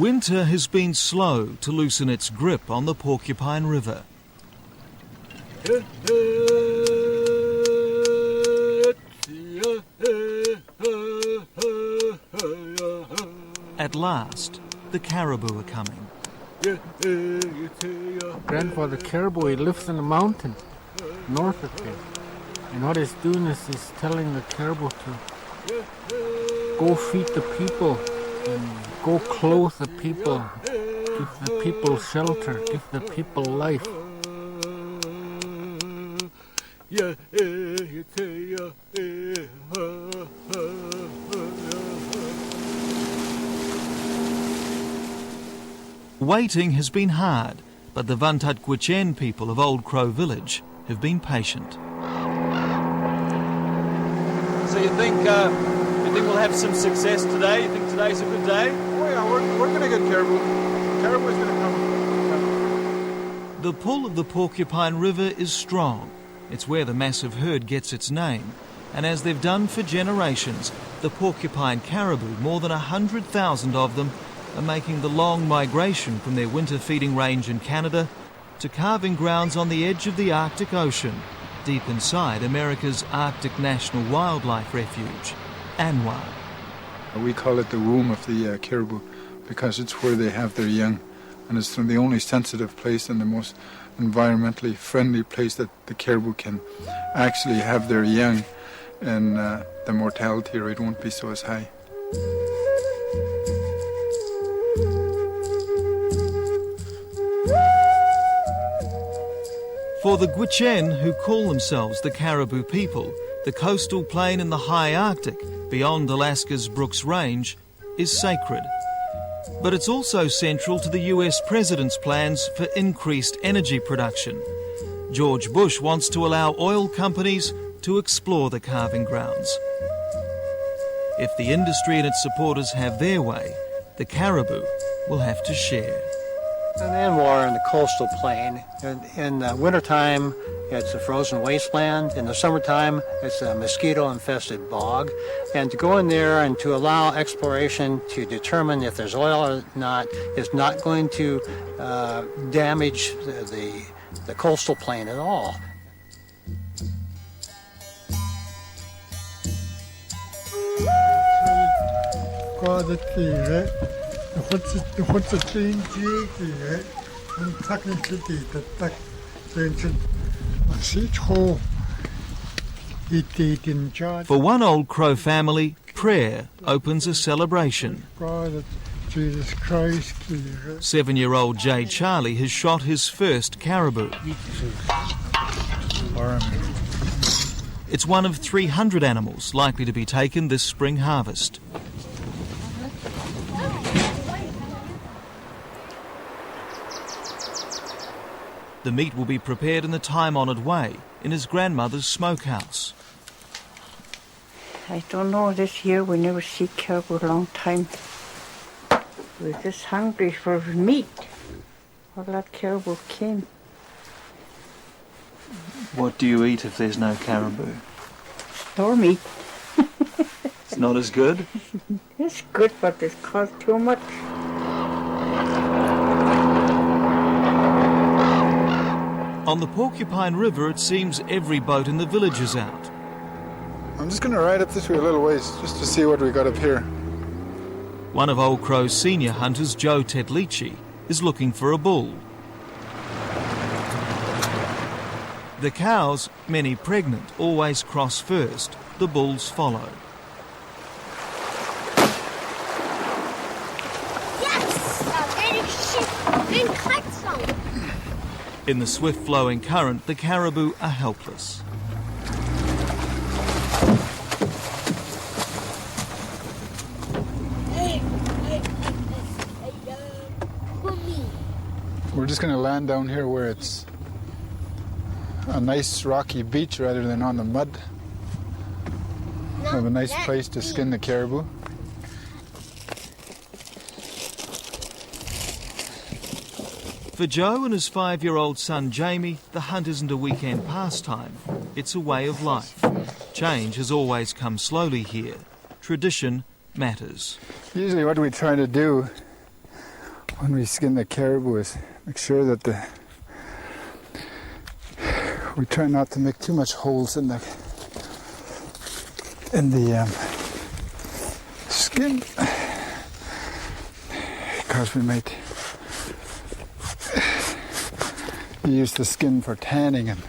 Winter has been slow to loosen its grip on the Porcupine River. At last, the caribou are coming. Grandfather caribou, he lives in the mountain north of here. And what he's doing is he's telling the caribou to go feed the people and go clothe the people, give the people shelter, give the people life. Waiting has been hard, but the Untitled people of Old Crow Village have been patient. So you think we'll have some success today? You think today's a good day? Oh yeah, we're going to get caribou. Caribou's going to come. The pull of the Porcupine River is strong. It's where the massive herd gets its name. And as they've done for generations, the Porcupine Caribou, more than 100,000 of them, are making the long migration from their winter feeding range in Canada to calving grounds on the edge of the Arctic Ocean, deep inside America's Arctic National Wildlife Refuge, ANWR. We call it the womb of the caribou because it's where they have their young, and it's the only sensitive place and the most environmentally friendly place that the caribou can actually have their young, and the mortality rate won't be so as high. For the Gwich'en, who call themselves the Caribou people, the coastal plain in the high Arctic, beyond Alaska's Brooks Range, is sacred. But it's also central to the US President's plans for increased energy production. George Bush wants to allow oil companies to explore the calving grounds. If the industry and its supporters have their way, the caribou will have to share. An ANWR in the coastal plain. In the wintertime, it's a frozen wasteland. In the summertime, it's a mosquito-infested bog. And to go in there and to allow exploration to determine if there's oil or not is not going to damage the coastal plain at all. For one Old Crow family, prayer opens a celebration. Jesus Christ. 7-year-old Jay Charlie has shot his first caribou. It's one of 300 animals likely to be taken this spring harvest. The meat will be prepared in the time-honoured way, in his grandmother's smokehouse. I don't know, this year we never see caribou a long time. We're just hungry for meat. All that caribou came. What do you eat if there's no caribou? Store meat. It's not as good? It's good, but it costs too much. On the Porcupine River, it seems every boat in the village is out. I'm just going to ride up this way a little ways just to see what we got up here. One of Old Crow's senior hunters, Joe Tetlici, is looking for a bull. The cows, many pregnant, always cross first. The bulls follow. In the swift-flowing current, the caribou are helpless. We're just going to land down here where it's a nice rocky beach rather than on the mud. We have a nice place to skin the caribou. For Joe and his 5-year-old son Jamie, the hunt isn't a weekend pastime. It's a way of life. Change has always come slowly here. Tradition matters. Usually what we try to do when we skin the caribou is make sure that we try not to make too much holes in the skin, because we might use the skin for tanning. And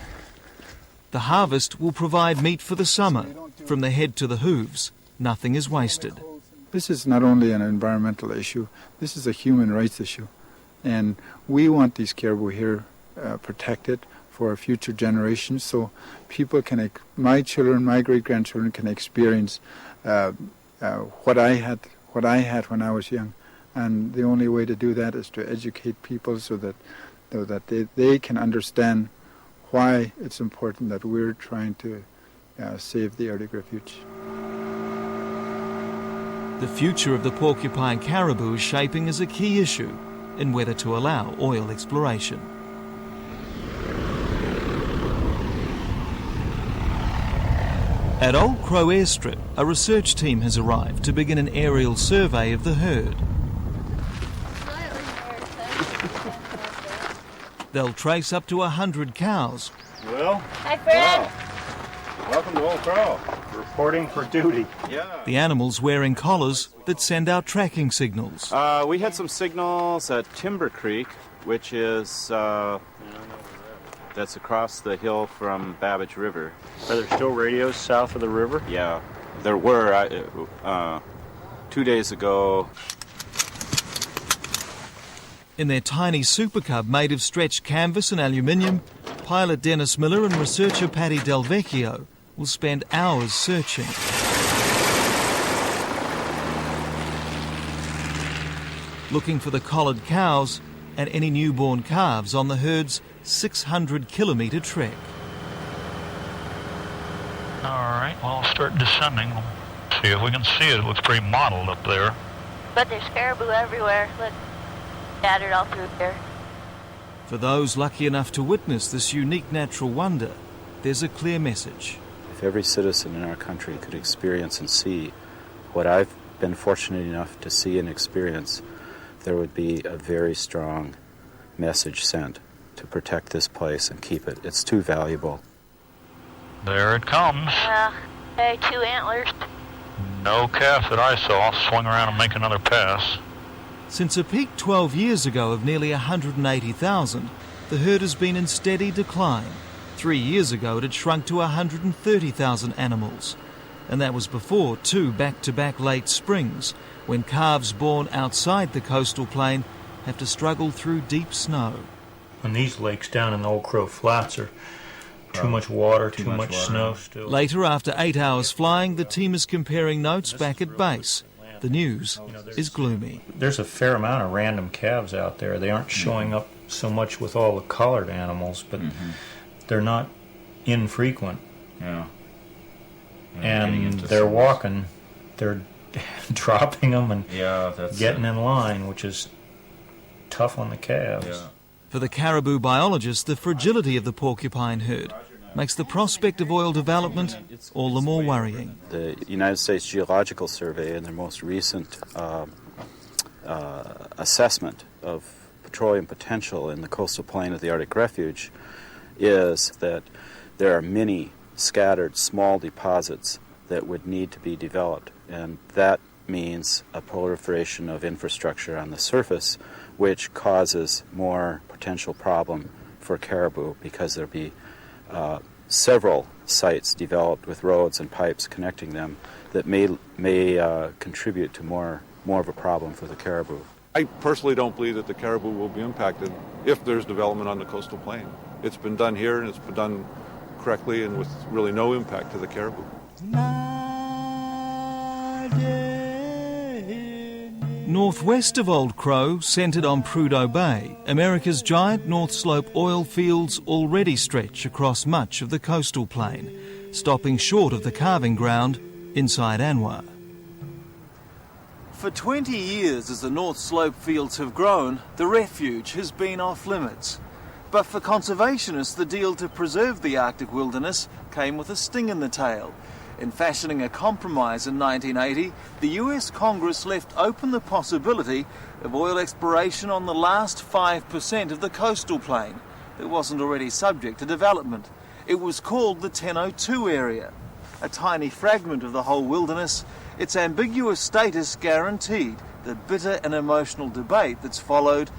The harvest will provide meat for the summer. From the head to the hooves, nothing is wasted. this is not only an environmental issue, this is a human rights issue. And we want these caribou here protected for future generations, so people can, my children, my great-grandchildren can experience what I had when I was young. And the only way to do that is to educate people so that they can understand why it's important that we're trying to save the Arctic Refuge. The future of the porcupine caribou is shaping as a key issue in whether to allow oil exploration. At Old Crow Airstrip, a research team has arrived to begin an aerial survey of the herd. They'll trace up to 100 cows. Well, Hi, Fred. welcome to Old Crow. Reporting for duty. Yeah. The animals wearing collars that send out tracking signals. We had some signals at Timber Creek, which is that's across the hill from Babbage River. Are there still radios south of the river? Yeah, there were 2 days ago. In their tiny Super Cub made of stretched canvas and aluminium, pilot Dennis Miller and researcher Patty Del Vecchio will spend hours searching. Looking for the collared cows and any newborn calves on the herd's 600-kilometre trek. All right, well, I'll start descending. We'll see if we can see it. It looks pretty mottled up there. But there's caribou everywhere. Look, scattered all through here. For those lucky enough to witness this unique natural wonder, there's a clear message. If every citizen in our country could experience and see what I've been fortunate enough to see and experience, there would be a very strong message sent to protect this place and keep it. It's too valuable. There it comes. Hey, 2 antlers. No calf that I saw. Swing around and make another pass. Since a peak 12 years ago of nearly 180,000, the herd has been in steady decline. 3 years ago it had shrunk to 130,000 animals. And that was before 2 back-to-back late springs, when calves born outside the coastal plain have to struggle through deep snow. And these lakes down in the Old Crow Flats are too much water, too much snow still. Later, after 8 hours flying, the team is comparing notes back at base. The news is gloomy. There's a fair amount of random calves out there. They aren't showing up so much with all the collared animals, but they're not infrequent. Yeah. And they're walking, they're dropping them and getting in line, which is tough on the calves. Yeah. For the caribou biologist, the fragility of the porcupine herd makes the prospect of oil development all the more worrying. The United States Geological Survey, in their most recent assessment of petroleum potential in the coastal plain of the Arctic Refuge, is that there are many scattered small deposits that would need to be developed, and that means a proliferation of infrastructure on the surface, which causes more potential problem for caribou, because there'll be several sites developed with roads and pipes connecting them that may contribute to more of a problem for the caribou. I personally don't believe that the caribou will be impacted if there's development on the coastal plain. It's been done here, and it's been done correctly and with really no impact to the caribou. Northwest of Old Crow, centred on Prudhoe Bay, America's giant North Slope oil fields already stretch across much of the coastal plain, stopping short of the calving ground inside Anwar. For 20 years, as the North Slope fields have grown, the refuge has been off limits. But for conservationists, the deal to preserve the Arctic wilderness came with a sting in the tail. In fashioning a compromise in 1980, the US Congress left open the possibility of oil exploration on the last 5% of the coastal plain that wasn't already subject to development. It was called the 1002 area. A tiny fragment of the whole wilderness, its ambiguous status guaranteed the bitter and emotional debate that's followed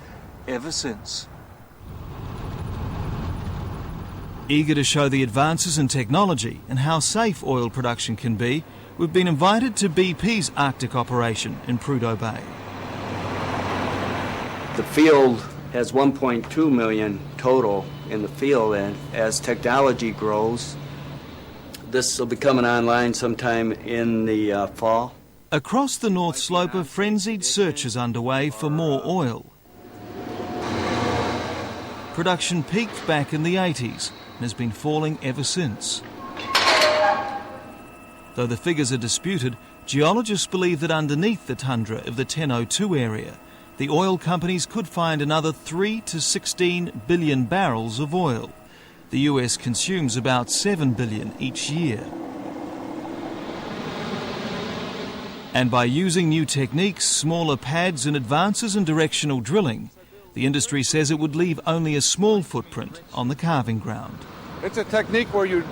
ever since. Eager to show the advances in technology and how safe oil production can be, we've been invited to BP's Arctic operation in Prudhoe Bay. The field has 1.2 million total in the field, and as technology grows, this will be coming online sometime in the fall. Across the North Slope, a frenzied search is underway for more oil. Production peaked back in the 80s and has been falling ever since. Though the figures are disputed, geologists believe that underneath the tundra of the 1002 area, the oil companies could find another 3 to 16 billion barrels of oil. The US consumes about 7 billion each year. And by using new techniques, smaller pads and advances in directional drilling, the industry says it would leave only a small footprint on the calving ground. It's a technique where you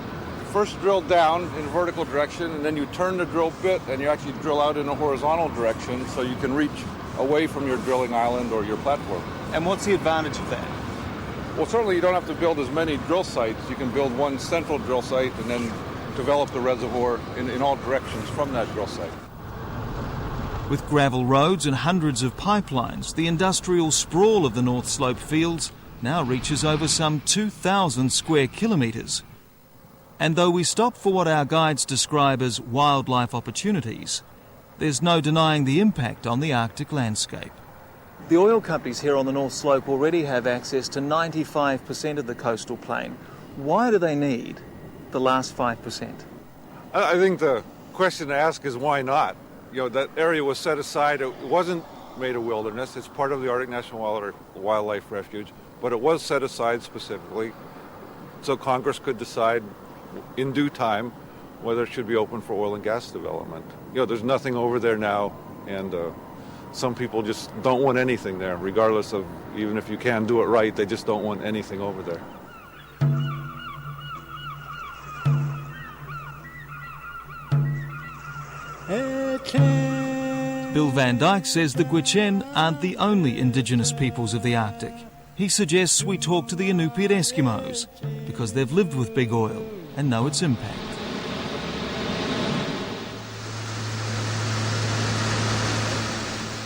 first drill down in a vertical direction, and then you turn the drill bit and you actually drill out in a horizontal direction so you can reach away from your drilling island or your platform. And what's the advantage of that? Well, certainly you don't have to build as many drill sites. You can build one central drill site and then develop the reservoir in all directions from that drill site. With gravel roads and hundreds of pipelines, the industrial sprawl of the North Slope fields now reaches over some 2,000 square kilometres. And though we stop for what our guides describe as wildlife opportunities, there's no denying the impact on the Arctic landscape. The oil companies here on the North Slope already have access to 95% of the coastal plain. Why do they need the last 5%? I think the question to ask is why not? You know, that area was set aside. It wasn't made a wilderness. It's part of the Arctic National Wildlife Refuge, but it was set aside specifically so Congress could decide in due time whether it should be open for oil and gas development. You know, there's nothing over there now, and some people just don't want anything there, regardless of, even if you can do it right, they just don't want anything over there. Bill Van Dyke says the Gwich'in aren't the only indigenous peoples of the Arctic. He suggests we talk to the Inupiat Eskimos because they've lived with big oil and know its impact.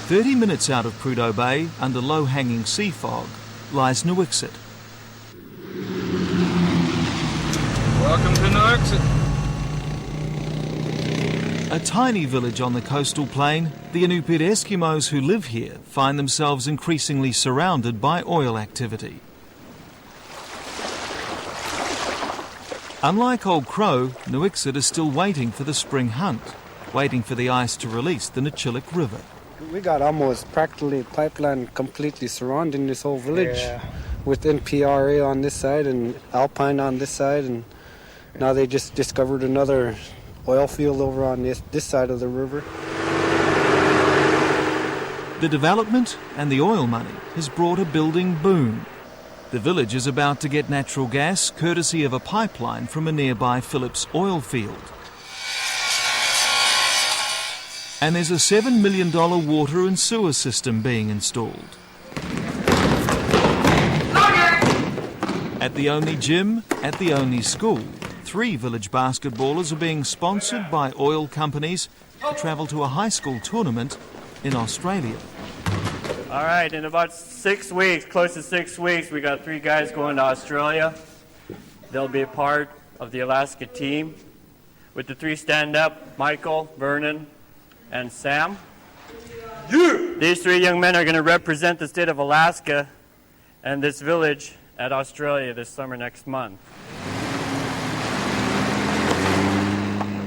"30 minutes out of Prudhoe Bay, under low-hanging sea fog, lies Nuiqsut. Welcome to Nuiqsut. A tiny village on the coastal plain, the Inupiat Eskimos who live here find themselves increasingly surrounded by oil activity. Unlike Old Crow, Nuiqsut is still waiting for the spring hunt, waiting for the ice to release the Nachillik River. We got almost practically pipeline completely surrounding this whole village, with NPRA on this side and Alpine on this side, and now they just discovered another oil field over on this side of the river. The development and the oil money has brought a building boom. The village is about to get natural gas courtesy of a pipeline from a nearby Phillips oil field. And there's a $7 million water and sewer system being installed. At the only gym, at the only school, 3 village basketballers are being sponsored by oil companies to travel to a high school tournament in Australia. All right, in about 6 weeks, close to 6 weeks, we got 3 guys going to Australia. They'll be a part of the Alaska team. With the 3 stand-up, Michael, Vernon, and Sam. These 3 young men are going to represent the state of Alaska and this village at Australia this summer next month.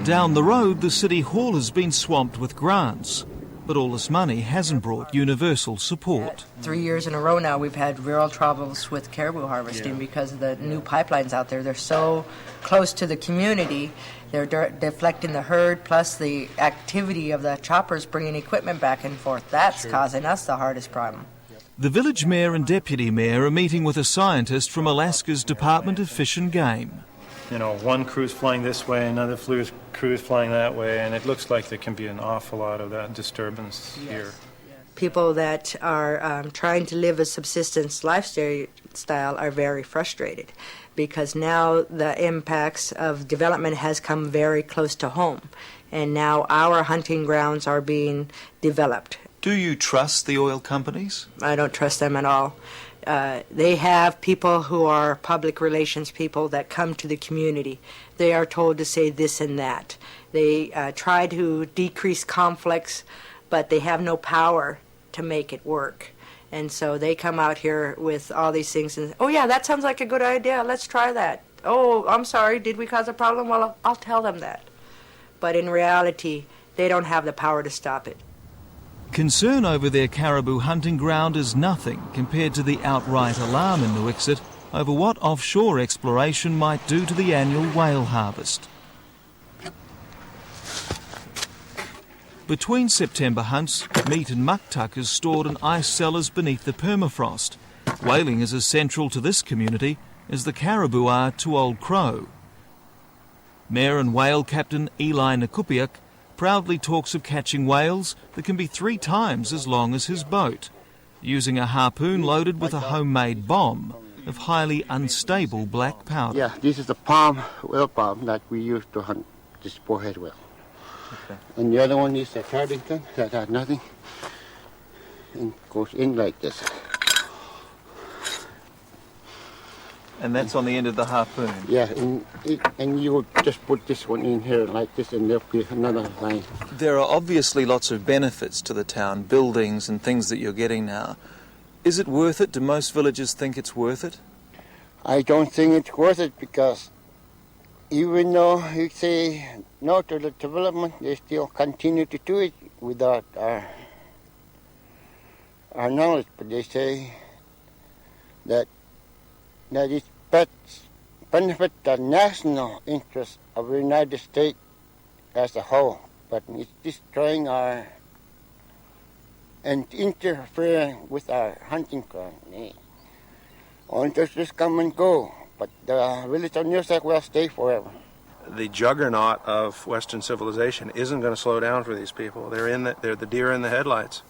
Down the road, the city hall has been swamped with grants. But all this money hasn't brought universal support. 3 years in a row now we've had real troubles with caribou harvesting because of the new pipelines out there. They're so close to the community. They're deflecting the herd, plus the activity of the choppers bringing equipment back and forth. That's causing us the hardest problem. The village mayor and deputy mayor are meeting with a scientist from Alaska's Department of Fish and Game. You know, one crew's flying this way, another crew's flying that way, and it looks like there can be an awful lot of that disturbance here. People that are trying to live a subsistence lifestyle are very frustrated because now the impacts of development has come very close to home, and now our hunting grounds are being developed. Do you trust the oil companies? I don't trust them at all. They have people who are public relations people that come to the community. They are told to say this and that. They try to decrease conflicts, but they have no power to make it work. And so they come out here with all these things and, oh yeah, that sounds like a good idea, let's try that. Oh, I'm sorry, did we cause a problem? Well, I'll tell them that. But in reality, they don't have the power to stop it. Concern over their caribou hunting ground is nothing compared to the outright alarm in Nuiqsut over what offshore exploration might do to the annual whale harvest. Between September hunts, meat and muktuk is stored in ice cellars beneath the permafrost. Whaling is as central to this community as the caribou are to Old Crow. Mayor and whale captain Eli Inupiat proudly talks of catching whales that can be 3 times as long as his boat, using a harpoon loaded with a homemade bomb of highly unstable black powder. Yeah, this is the whale palm that we use to hunt this sporehead whale. Okay. And the other one is a Cardington that has nothing and goes in like this. And that's on the end of the harpoon? Yeah, and you would just put this one in here like this and there'll be another line. There are obviously lots of benefits to the town, buildings and things that you're getting now. Is it worth it? Do most villagers think it's worth it? I don't think it's worth it because even though you say no to the development, they still continue to do it without our knowledge. But they say that it benefits the national interest of the United States as a whole, but it's destroying our and interfering with our hunting ground. Hunters just come and go, but the village of New South will stay forever. The juggernaut of Western civilization isn't going to slow down for these people. They're the deer in the headlights.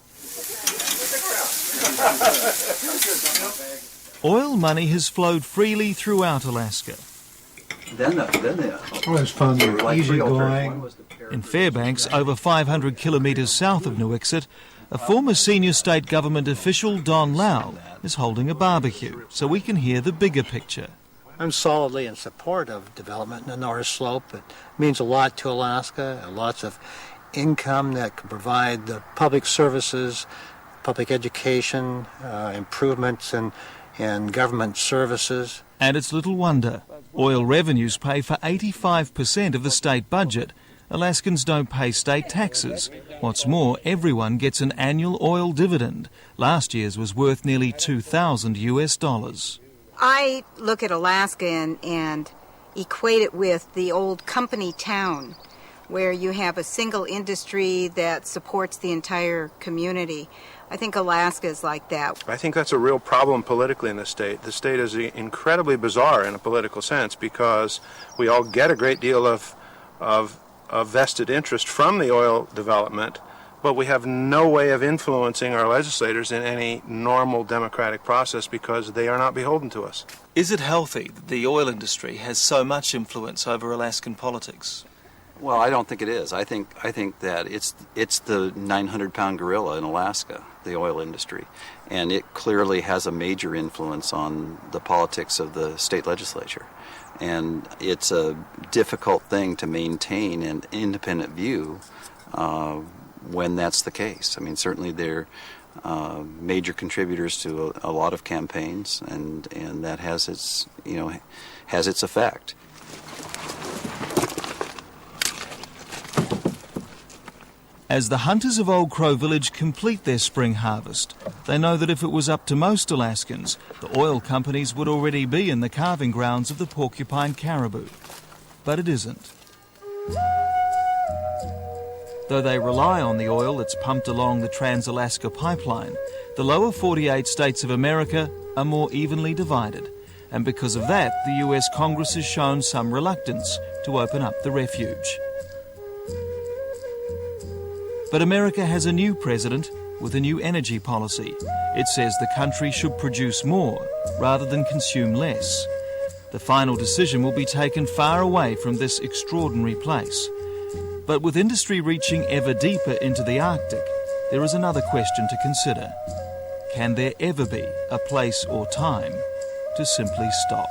Oil money has flowed freely throughout Alaska. Always fun, easygoing. In Fairbanks, over 500 kilometres south of Nuiqsut, a former senior state government official, Don Lau, is holding a barbecue so we can hear the bigger picture. I'm solidly in support of development in the North Slope. It means a lot to Alaska, lots of income that can provide the public services, public education, improvements and government services. And it's little wonder. Oil revenues pay for 85% of the state budget. Alaskans don't pay state taxes. What's more, everyone gets an annual oil dividend. Last year's was worth nearly $2,000. I look at Alaska and equate it with the old company town, where you have a single industry that supports the entire community. I think Alaska is like that. I think that's a real problem politically in the state. The state is incredibly bizarre in a political sense because we all get a great deal of vested interest from the oil development, but we have no way of influencing our legislators in any normal democratic process because they are not beholden to us. Is it healthy that the oil industry has so much influence over Alaskan politics? Well, I don't think it is. I think that it's the 900-pound gorilla in Alaska, the oil industry, and it clearly has a major influence on the politics of the state legislature. And it's a difficult thing to maintain an independent view when that's the case. I mean, certainly they're major contributors to a lot of campaigns, and that has its effect. As the hunters of Old Crow Village complete their spring harvest, they know that if it was up to most Alaskans, the oil companies would already be in the calving grounds of the Porcupine Caribou. But it isn't. Though they rely on the oil that's pumped along the Trans-Alaska Pipeline, the lower 48 states of America are more evenly divided, and because of that, the US Congress has shown some reluctance to open up the refuge. But America has a new president with a new energy policy. It says the country should produce more rather than consume less. The final decision will be taken far away from this extraordinary place. But with industry reaching ever deeper into the Arctic, there is another question to consider. Can there ever be a place or time to simply stop?